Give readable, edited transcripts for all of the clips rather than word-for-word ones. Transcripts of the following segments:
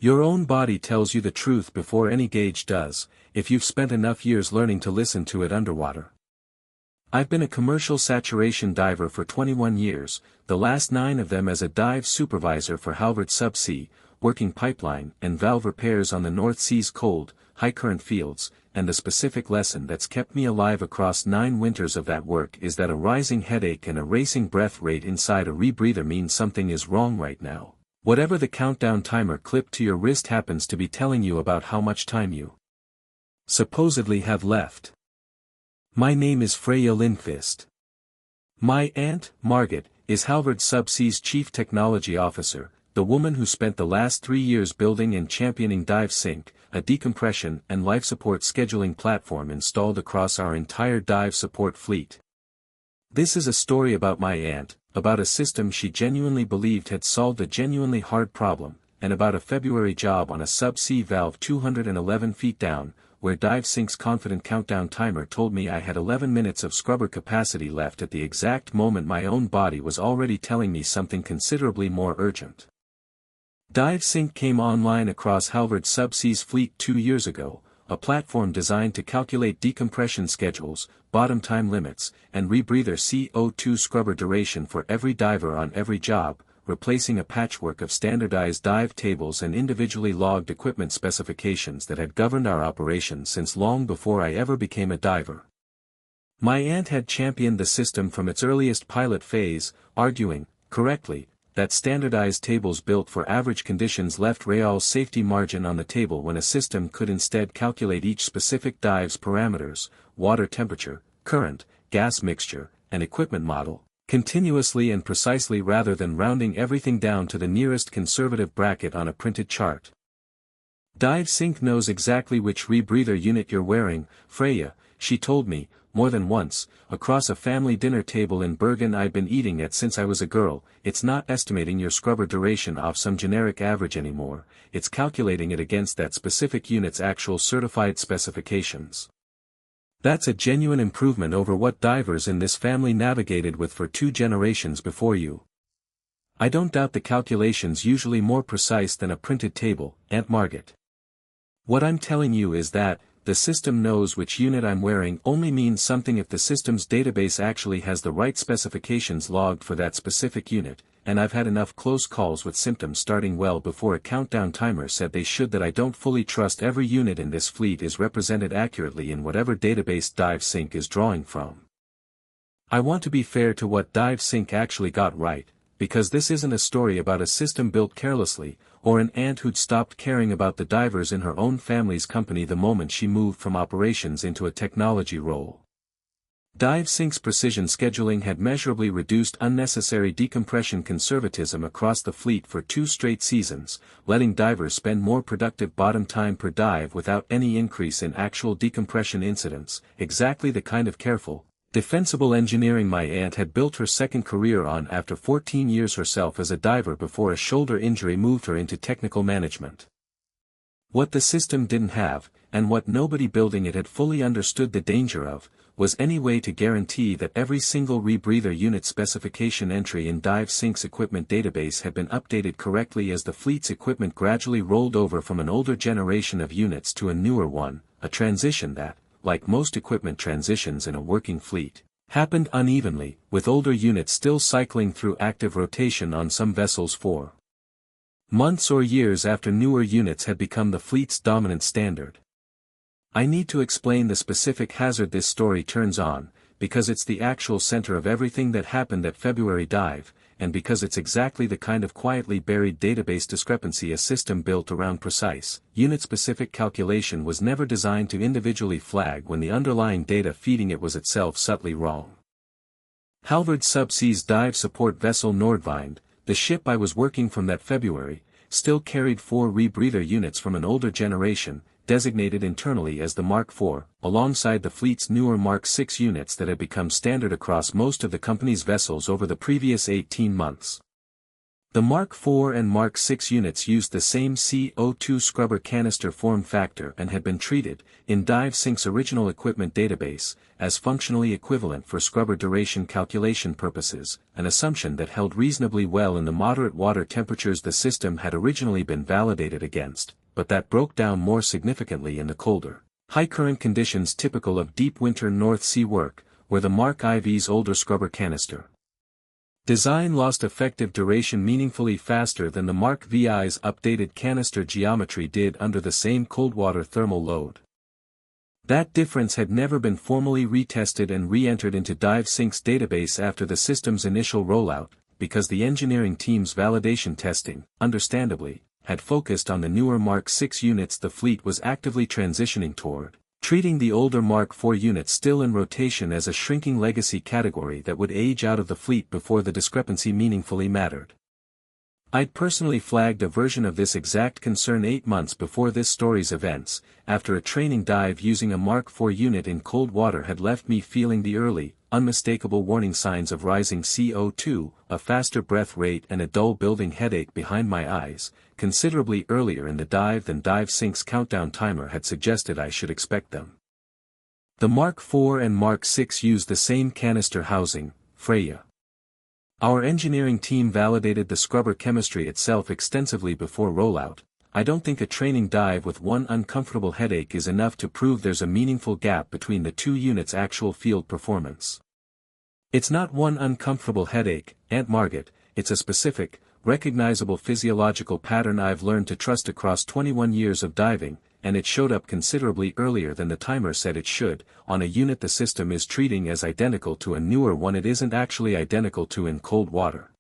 Your own body tells you the truth before any gauge does, if you've spent enough years learning to listen to it underwater. I've been a commercial saturation diver for 21 years, the last 9 of them as a dive supervisor for Halvard Subsea, working pipeline and valve repairs on the North Sea's cold, high-current fields, and the specific lesson that's kept me alive across 9 winters of that work is that a rising headache and a racing breath rate inside a rebreather means something is wrong right now. Whatever the countdown timer clipped to your wrist happens to be telling you about how much time you supposedly have left. My name is Freya Lindqvist. My aunt, Margit, is Halvard Subsea's Chief Technology Officer, the woman who spent the last 3 years building and championing DiveSync, a decompression and life support scheduling platform installed across our entire dive support fleet. This is a story about my aunt, about a system she genuinely believed had solved a genuinely hard problem, and about a February job on a subsea valve 211 feet down, where DiveSync's confident countdown timer told me I had 11 minutes of scrubber capacity left at the exact moment my own body was already telling me something considerably more urgent. DiveSync came online across Halvard Subsea's fleet 2 years ago, a platform designed to calculate decompression schedules, bottom time limits, and rebreather CO2 scrubber duration for every diver on every job, replacing a patchwork of standardized dive tables and individually logged equipment specifications that had governed our operations since long before I ever became a diver. My aunt had championed the system from its earliest pilot phase, arguing, correctly, that standardized tables built for average conditions left Real's safety margin on the table when a system could instead calculate each specific dive's parameters, water temperature, current, gas mixture, and equipment model, continuously and precisely rather than rounding everything down to the nearest conservative bracket on a printed chart. DiveSync knows exactly which rebreather unit you're wearing, Freya, she told me, more than once, across a family dinner table in Bergen I'd been eating at since I was a girl. It's not estimating your scrubber duration off some generic average anymore, it's calculating it against that specific unit's actual certified specifications. That's a genuine improvement over what divers in this family navigated with for 2 generations before you. I don't doubt the calculation's usually more precise than a printed table, Aunt Margit. What I'm telling you is that, the system knows which unit I'm wearing only means something if the system's database actually has the right specifications logged for that specific unit, and I've had enough close calls with symptoms starting well before a countdown timer said they should that I don't fully trust every unit in this fleet is represented accurately in whatever database DiveSync is drawing from. I want to be fair to what DiveSync actually got right, because this isn't a story about a system built carelessly, or an aunt who'd stopped caring about the divers in her own family's company the moment she moved from operations into a technology role. DiveSync's precision scheduling had measurably reduced unnecessary decompression conservatism across the fleet for 2 straight seasons, letting divers spend more productive bottom time per dive without any increase in actual decompression incidents, exactly the kind of careful, defensible engineering my aunt had built her second career on after 14 years herself as a diver before a shoulder injury moved her into technical management. What the system didn't have, and what nobody building it had fully understood the danger of, was any way to guarantee that every single rebreather unit specification entry in DiveSync's equipment database had been updated correctly as the fleet's equipment gradually rolled over from an older generation of units to a newer one, a transition that, like most equipment transitions in a working fleet, happened unevenly, with older units still cycling through active rotation on some vessels for months or years after newer units had become the fleet's dominant standard. I need to explain the specific hazard this story turns on, because it's the actual center of everything that happened at February Dive, and because it's exactly the kind of quietly buried database discrepancy a system built around precise, unit-specific calculation was never designed to individually flag when the underlying data feeding it was itself subtly wrong. Halvard Subsea's dive support vessel Nordvind, the ship I was working from that February, still carried 4 rebreather units from an older generation, designated internally as the Mark IV, alongside the fleet's newer Mark VI units that had become standard across most of the company's vessels over the previous 18 months. The Mark IV and Mark VI units used the same CO2 scrubber canister form factor and had been treated, in DiveSync's original equipment database, as functionally equivalent for scrubber duration calculation purposes, an assumption that held reasonably well in the moderate water temperatures the system had originally been validated against, but that broke down more significantly in the colder, high-current conditions typical of deep winter North Sea work, where the Mark IV's older scrubber canister design lost effective duration meaningfully faster than the Mark VI's updated canister geometry did under the same cold water thermal load. That difference had never been formally retested and re-entered into DiveSync's database after the system's initial rollout, because the engineering team's validation testing, understandably, had focused on the newer Mark VI units the fleet was actively transitioning toward, treating the older Mark IV units still in rotation as a shrinking legacy category that would age out of the fleet before the discrepancy meaningfully mattered. I'd personally flagged a version of this exact concern 8 months before this story's events, after a training dive using a Mark IV unit in cold water had left me feeling the early, unmistakable warning signs of rising CO2, a faster breath rate and a dull building headache behind my eyes, considerably earlier in the dive than DiveSync's countdown timer had suggested I should expect them. The Mark IV and Mark VI used the same canister housing, Freya. Our engineering team validated the scrubber chemistry itself extensively before rollout. I don't think a training dive with one uncomfortable headache is enough to prove there's a meaningful gap between the two units' actual field performance. It's not one uncomfortable headache, Aunt Margaret, it's a specific, recognizable physiological pattern I've learned to trust across 21 years of diving, and it showed up considerably earlier than the timer said it should, on a unit the system is treating as identical to a newer one it isn't actually identical to in cold water.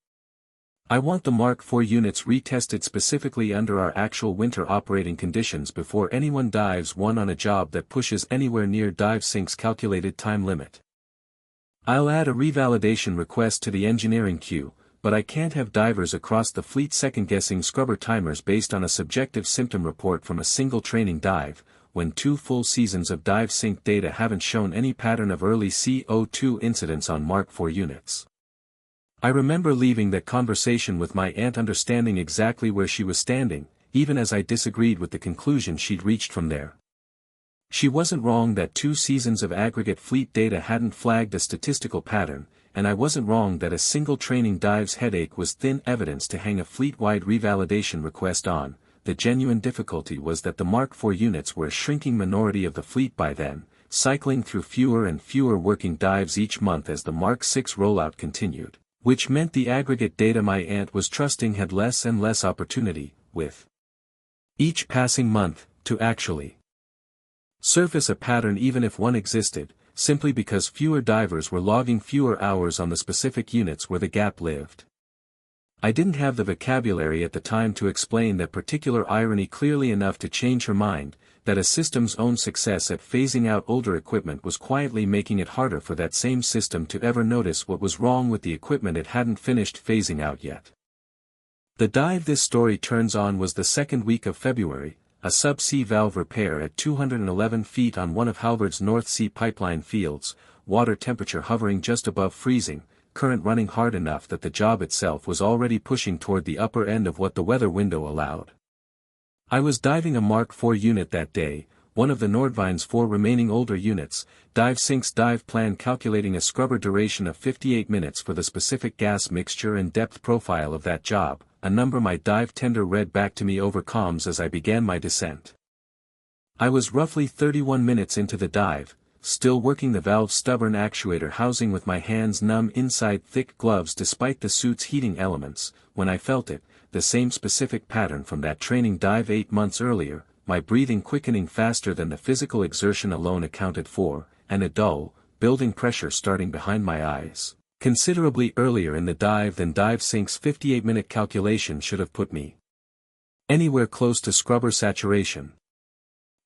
I want the Mark IV units retested specifically under our actual winter operating conditions before anyone dives one on a job that pushes anywhere near DiveSync's calculated time limit. I'll add a revalidation request to the engineering queue, but I can't have divers across the fleet second-guessing scrubber timers based on a subjective symptom report from a single training dive, when 2 full seasons of DiveSync data haven't shown any pattern of early CO2 incidents on Mark IV units. I remember leaving that conversation with my aunt understanding exactly where she was standing, even as I disagreed with the conclusion she'd reached from there. She wasn't wrong that 2 seasons of aggregate fleet data hadn't flagged a statistical pattern, and I wasn't wrong that a single training dive's headache was thin evidence to hang a fleet-wide revalidation request on. The genuine difficulty was that the Mark IV units were a shrinking minority of the fleet by then, cycling through fewer and fewer working dives each month as the Mark VI rollout continued, which meant the aggregate data my aunt was trusting had less and less opportunity, with each passing month, to actually surface a pattern even if one existed, simply because fewer divers were logging fewer hours on the specific units where the gap lived. I didn't have the vocabulary at the time to explain that particular irony clearly enough to change her mind, that a system's own success at phasing out older equipment was quietly making it harder for that same system to ever notice what was wrong with the equipment it hadn't finished phasing out yet. The dive this story turns on was the second week of February, a subsea valve repair at 211 feet on one of Halvard's North Sea pipeline fields, water temperature hovering just above freezing, current running hard enough that the job itself was already pushing toward the upper end of what the weather window allowed. I was diving a Mark IV unit that day, one of the Nordvine's 4 remaining older units, DiveSync's dive plan calculating a scrubber duration of 58 minutes for the specific gas mixture and depth profile of that job, a number my dive tender read back to me over comms as I began my descent. I was roughly 31 minutes into the dive, still working the valve's stubborn actuator housing with my hands numb inside thick gloves despite the suit's heating elements, when I felt it, the same specific pattern from that training dive 8 months earlier, my breathing quickening faster than the physical exertion alone accounted for, and a dull, building pressure starting behind my eyes, considerably earlier in the dive than DiveSync's 58-minute calculation should have put me anywhere close to scrubber saturation.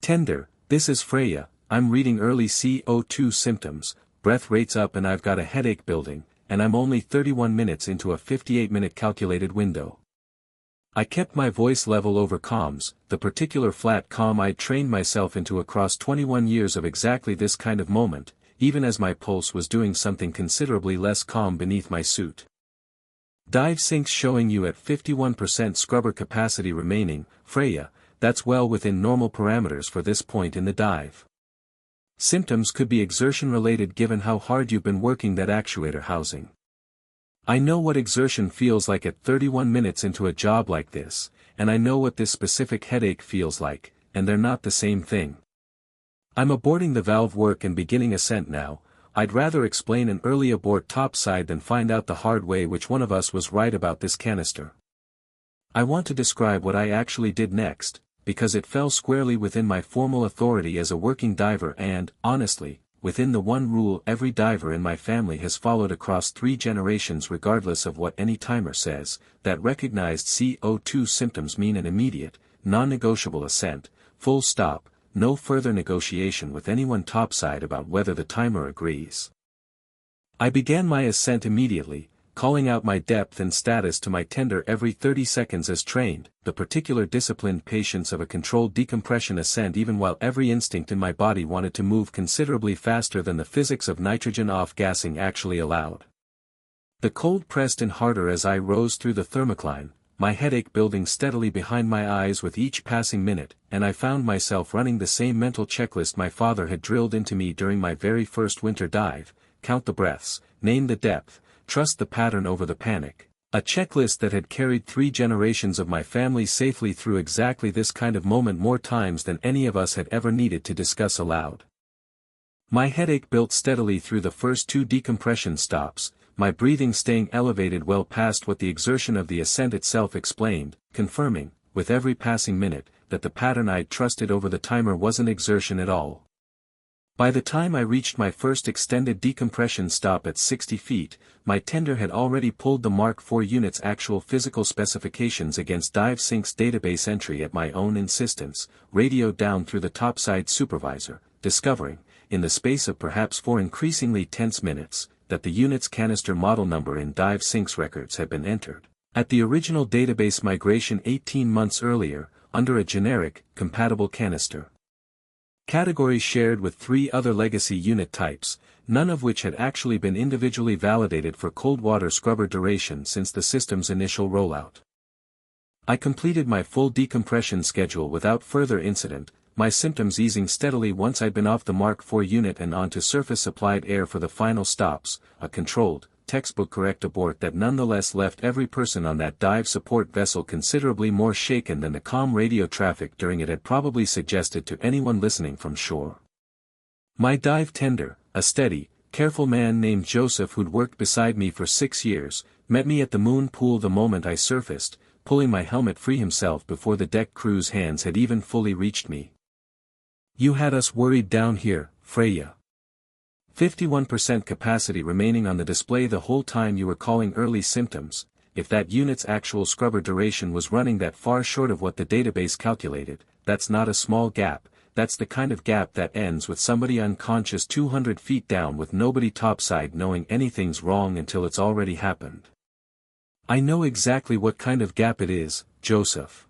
Tender, this is Freya, I'm reading early CO2 symptoms, breath rates up and I've got a headache building, and I'm only 31 minutes into a 58-minute calculated window. I kept my voice level over comms, the particular flat calm I'd trained myself into across 21 years of exactly this kind of moment, even as my pulse was doing something considerably less calm beneath my suit. Dive sinks showing you at 51% scrubber capacity remaining, Freya, that's well within normal parameters for this point in the dive. Symptoms could be exertion-related given how hard you've been working that actuator housing. I know what exertion feels like at 31 minutes into a job like this, and I know what this specific headache feels like, and they're not the same thing. I'm aborting the valve work and beginning ascent now. I'd rather explain an early abort topside than find out the hard way which one of us was right about this canister. I want to describe what I actually did next, because it fell squarely within my formal authority as a working diver and, honestly, within the one rule every diver in my family has followed across 3 generations regardless of what any timer says, that recognized CO2 symptoms mean an immediate, non-negotiable ascent, full stop, no further negotiation with anyone topside about whether the timer agrees. I began my ascent immediately, calling out my depth and status to my tender every 30 seconds as trained, the particular disciplined patience of a controlled decompression ascent even while every instinct in my body wanted to move considerably faster than the physics of nitrogen off-gassing actually allowed. The cold pressed in harder as I rose through the thermocline, my headache building steadily behind my eyes with each passing minute, and I found myself running the same mental checklist my father had drilled into me during my very first winter dive: count the breaths, name the depth, trust the pattern over the panic, a checklist that had carried 3 generations of my family safely through exactly this kind of moment more times than any of us had ever needed to discuss aloud. My headache built steadily through the first 2 decompression stops, my breathing staying elevated well past what the exertion of the ascent itself explained, confirming, with every passing minute, that the pattern I'd trusted over the timer wasn't exertion at all. By the time I reached my first extended decompression stop at 60 feet, my tender had already pulled the Mark IV unit's actual physical specifications against DiveSync's database entry at my own insistence, radioed down through the topside supervisor, discovering, in the space of perhaps 4 increasingly tense minutes, that the unit's canister model number in DiveSync's records had been entered at the original database migration 18 months earlier, under a generic, compatible canister category shared with 3 other legacy unit types, none of which had actually been individually validated for cold water scrubber duration since the system's initial rollout. I completed my full decompression schedule without further incident, my symptoms easing steadily once I'd been off the Mark IV unit and onto surface-supplied air for the final stops, a controlled, textbook-correct abort that nonetheless left every person on that dive support vessel considerably more shaken than the calm radio traffic during it had probably suggested to anyone listening from shore. My dive tender, a steady, careful man named Joseph who'd worked beside me for 6 years, met me at the moon pool the moment I surfaced, pulling my helmet free himself before the deck crew's hands had even fully reached me. "You had us worried down here, Freya. 51% capacity remaining on the display the whole time you were calling early symptoms. If that unit's actual scrubber duration was running that far short of what the database calculated, that's not a small gap, that's the kind of gap that ends with somebody unconscious 200 feet down with nobody topside knowing anything's wrong until it's already happened." "I know exactly what kind of gap it is, Joseph.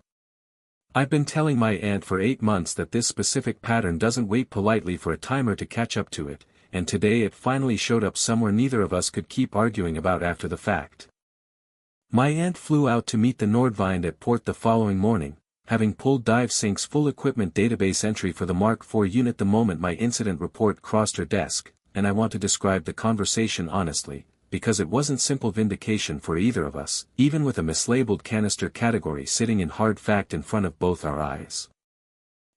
I've been telling my aunt for 8 months that this specific pattern doesn't wait politely for a timer to catch up to it, and today it finally showed up somewhere neither of us could keep arguing about after the fact." My aunt flew out to meet the Nordwind at port the following morning, having pulled DiveSync's full equipment database entry for the Mark IV unit the moment my incident report crossed her desk, and I want to describe the conversation honestly, because it wasn't simple vindication for either of us, even with a mislabeled canister category sitting in hard fact in front of both our eyes.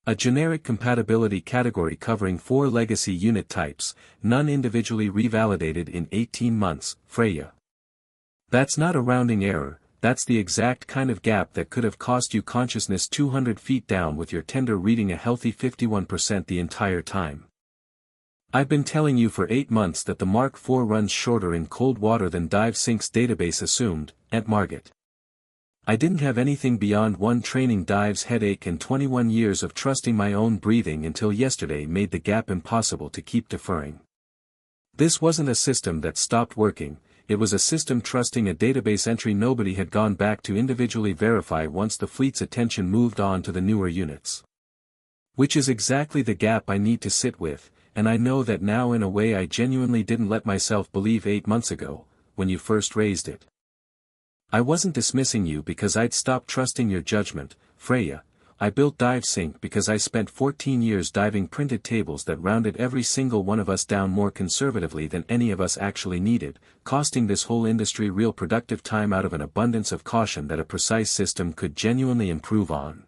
A generic compatibility category covering 4 legacy unit types, none individually revalidated in 18 months, Freya. That's not a rounding error, that's the exact kind of gap that could have cost you consciousness 200 feet down with your tender reading a healthy 51% the entire time. I've been telling you for 8 months that the Mark IV runs shorter in cold water than DiveSync's database assumed, Aunt Margaret. I didn't have anything beyond 1 training dive's headache and 21 years of trusting my own breathing until yesterday made the gap impossible to keep deferring. This wasn't a system that stopped working, it was a system trusting a database entry nobody had gone back to individually verify once the fleet's attention moved on to the newer units. Which is exactly the gap I need to sit with, and I know that now in a way I genuinely didn't let myself believe 8 months ago, when you first raised it. I wasn't dismissing you because I'd stopped trusting your judgment, Freya. I built DiveSync because I spent 14 years diving printed tables that rounded every single one of us down more conservatively than any of us actually needed, costing this whole industry real productive time out of an abundance of caution that a precise system could genuinely improve on.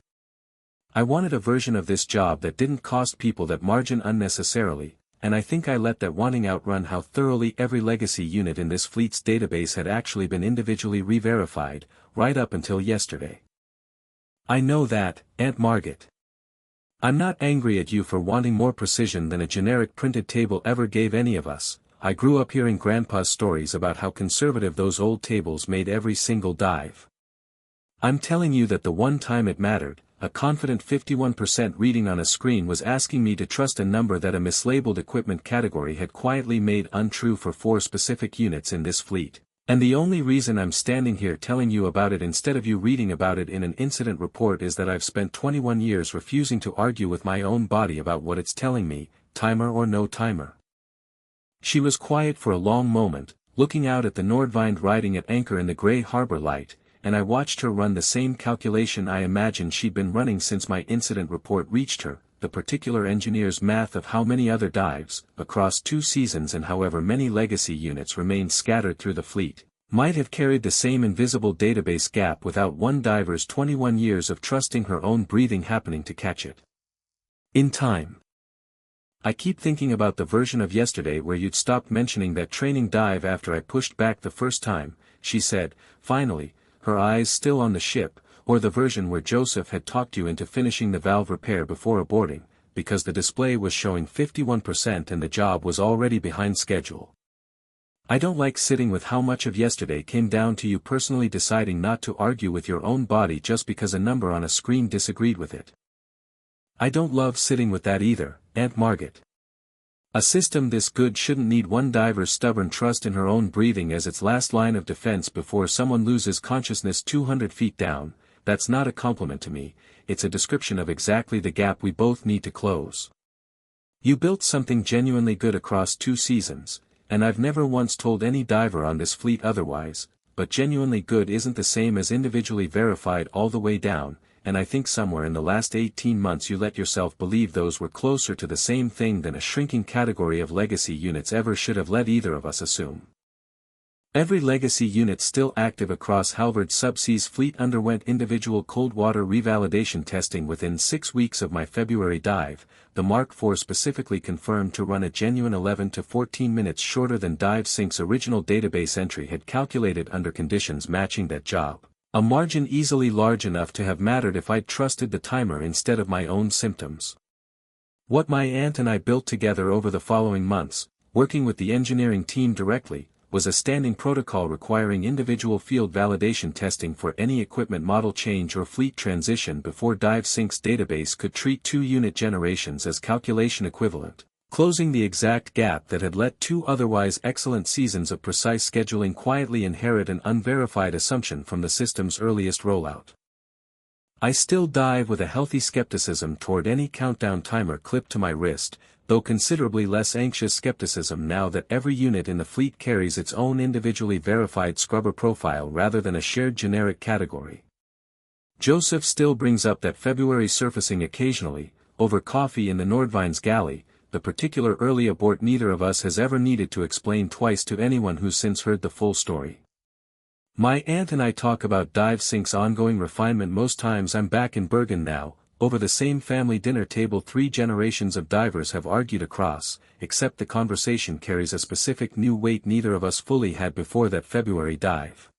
I wanted a version of this job that didn't cost people that margin unnecessarily, and I think I let that wanting outrun how thoroughly every legacy unit in this fleet's database had actually been individually re-verified, right up until yesterday. I know that, Aunt Margit. I'm not angry at you for wanting more precision than a generic printed table ever gave any of us. I grew up hearing Grandpa's stories about how conservative those old tables made every single dive. I'm telling you that the one time it mattered, a confident 51% reading on a screen was asking me to trust a number that a mislabeled equipment category had quietly made untrue for 4 specific units in this fleet. And the only reason I'm standing here telling you about it instead of you reading about it in an incident report is that I've spent 21 years refusing to argue with my own body about what it's telling me, timer or no timer. She was quiet for a long moment, looking out at the Nordwind riding at anchor in the grey harbor light, and I watched her run the same calculation I imagined she'd been running since my incident report reached her, the particular engineer's math of how many other dives, across 2 seasons and however many legacy units remained scattered through the fleet, might have carried the same invisible database gap without one diver's 21 years of trusting her own breathing happening to catch it. In time. I keep thinking about the version of yesterday where you'd stopped mentioning that training dive after I pushed back the first time, she said, finally, her eyes still on the ship, or the version where Joseph had talked you into finishing the valve repair before aborting, because the display was showing 51% and the job was already behind schedule. I don't like sitting with how much of yesterday came down to you personally deciding not to argue with your own body just because a number on a screen disagreed with it. I don't love sitting with that either, Aunt Margit. A system this good shouldn't need one diver's stubborn trust in her own breathing as its last line of defense before someone loses consciousness 200 feet down. That's not a compliment to me, it's a description of exactly the gap we both need to close. You built something genuinely good across 2 seasons, and I've never once told any diver on this fleet otherwise, but genuinely good isn't the same as individually verified all the way down, and I think somewhere in the last 18 months you let yourself believe those were closer to the same thing than a shrinking category of legacy units ever should have let either of us assume. Every legacy unit still active across Halvard Subsea's fleet underwent individual cold water revalidation testing within 6 weeks of my February dive, the Mark IV specifically confirmed to run a genuine 11 to 14 minutes shorter than DiveSync's original database entry had calculated under conditions matching that job, a margin easily large enough to have mattered if I'd trusted the timer instead of my own symptoms. What my aunt and I built together over the following months, working with the engineering team directly, was a standing protocol requiring individual field validation testing for any equipment model change or fleet transition before DiveSync's database could treat 2 unit generations as calculation equivalent, closing the exact gap that had let 2 otherwise excellent seasons of precise scheduling quietly inherit an unverified assumption from the system's earliest rollout. I still dive with a healthy skepticism toward any countdown timer clipped to my wrist, though considerably less anxious skepticism now that every unit in the fleet carries its own individually verified scrubber profile rather than a shared generic category. Joseph still brings up that February surfacing occasionally, over coffee in the Nordwind's galley, the particular early abort neither of us has ever needed to explain twice to anyone who's since heard the full story. My aunt and I talk about DiveSync's ongoing refinement most times I'm back in Bergen now. Over the same family dinner table 3 generations of divers have argued across, except the conversation carries a specific new weight neither of us fully had before that February dive.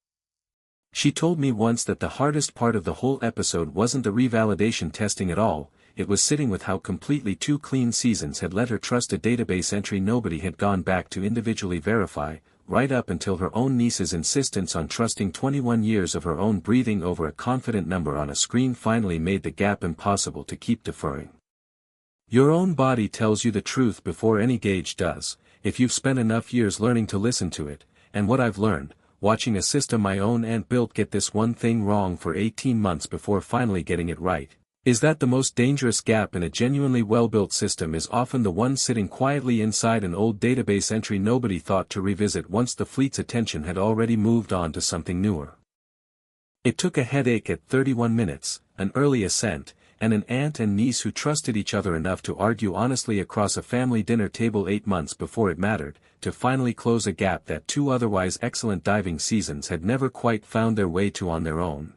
She told me once that the hardest part of the whole episode wasn't the revalidation testing at all, it was sitting with how completely 2 clean seasons had let her trust a database entry nobody had gone back to individually verify, right up until her own niece's insistence on trusting 21 years of her own breathing over a confident number on a screen finally made the gap impossible to keep deferring. Your own body tells you the truth before any gauge does, if you've spent enough years learning to listen to it, and what I've learned, watching a system my own aunt built get this one thing wrong for 18 months before finally getting it right, is that the most dangerous gap in a genuinely well-built system is often the one sitting quietly inside an old database entry nobody thought to revisit once the fleet's attention had already moved on to something newer. It took a headache at 31 minutes, an early ascent, and an aunt and niece who trusted each other enough to argue honestly across a family dinner table 8 months before it mattered, to finally close a gap that 2 otherwise excellent diving seasons had never quite found their way to on their own.